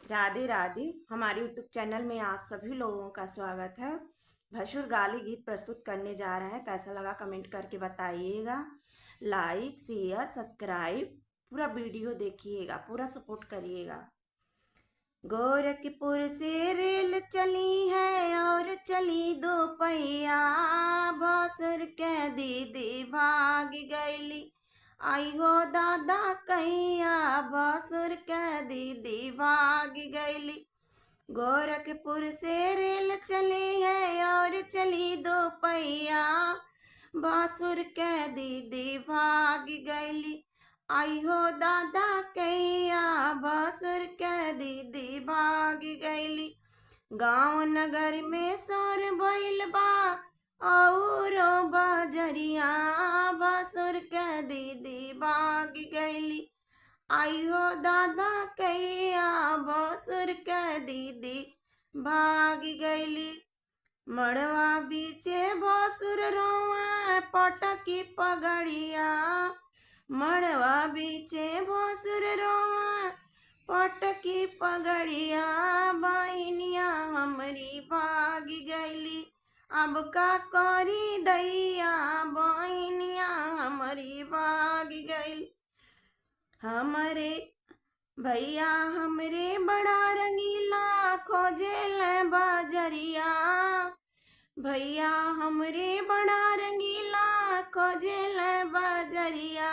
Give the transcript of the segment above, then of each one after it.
राधे राधे। हमारे YouTube channel में आप सभी लोगों का स्वागत है। भसुर गाली गीत प्रस्तुत करने जा रहे हैं। कैसा लगा कमेंट करके बताइएगा। लाइक शेयर सब्सक्राइब पूरा वीडियो देखिएगा, पूरा सपोर्ट करिएगा। गोरखपुर से रेल चली है और चली दो पहिया, भसुर के दीदी भाग गईली, आई हो दादा कैया, भसुर के दीदी भाग गईली। गोरखपुर से रेल चली है और चली दो पहिया, भसुर के दीदी भाग गईली, आई हो दादा कैया, भसुर के दीदी भाग गईली। गांव नगर में शोर भइल बा और बजरिया, भसुर के दीदी भाग गईली, आई हो दादा कैया, भसुर के दीदी भाग गईली। मड़वा बीचे भसुर रोवा पटकी पगड़िया, मड़वा बीचे भसुर रोवा पटकी पगड़िया, बहनिया हमरी भाग गईली, अब का करी दैया, बहनिया हमरी भाग गईली। हमरे भैया हमरे बड़ा रंगीला खोजेल बाजरिया, भैया हमरे बड़ा रंगीला खोजेल बाजरिया,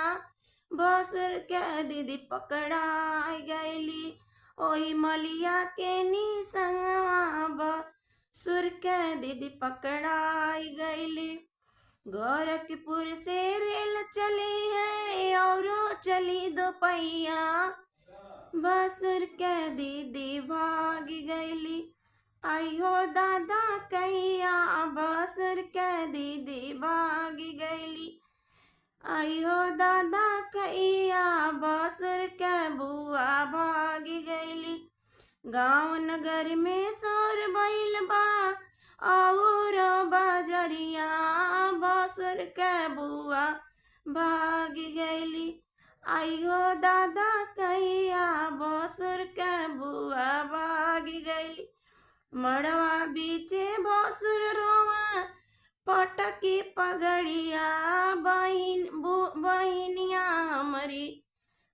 भसुर के दीदी पकड़ाई गईली, ओही मलिया के नी संगवा, भसुर के दीदी पकड़ाई गईली। गोरखपुर से रेल चली है और चली दो पहिया, भसुर के दीदी भाग गईली, आई हो दादा कैया, भसुर के दीदी भाग गईली, आई हो दादा कैया, भसुर के बुआ भाग गईली। गांव नगर में शोर भइल बा और बजरिया, भसुर के बुआ भाग गईली, आई हो दादा कैया, भसुर के बुआ भाग गईली। मड़वा बीचे भसुर रोवा पटकी पगड़िया, बहनिया हमरी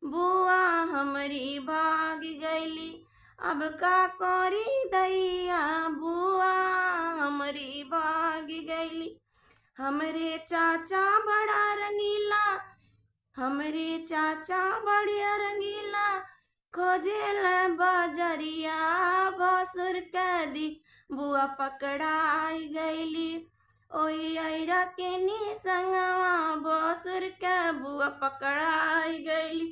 बुआ हमरी भाग गईली, अब का करी दैया, बुआ हमरी भाग गईली। हमरे चाचा बड़ा रंगीला, हमरे चाचा बड़ा रंगीला खोजेल बाजरिया, भसुर के दी बुआ पकड़ाई गईली, ओही अइरा के नी संगवा, भसुर के बुआ पकड़ाई गईली।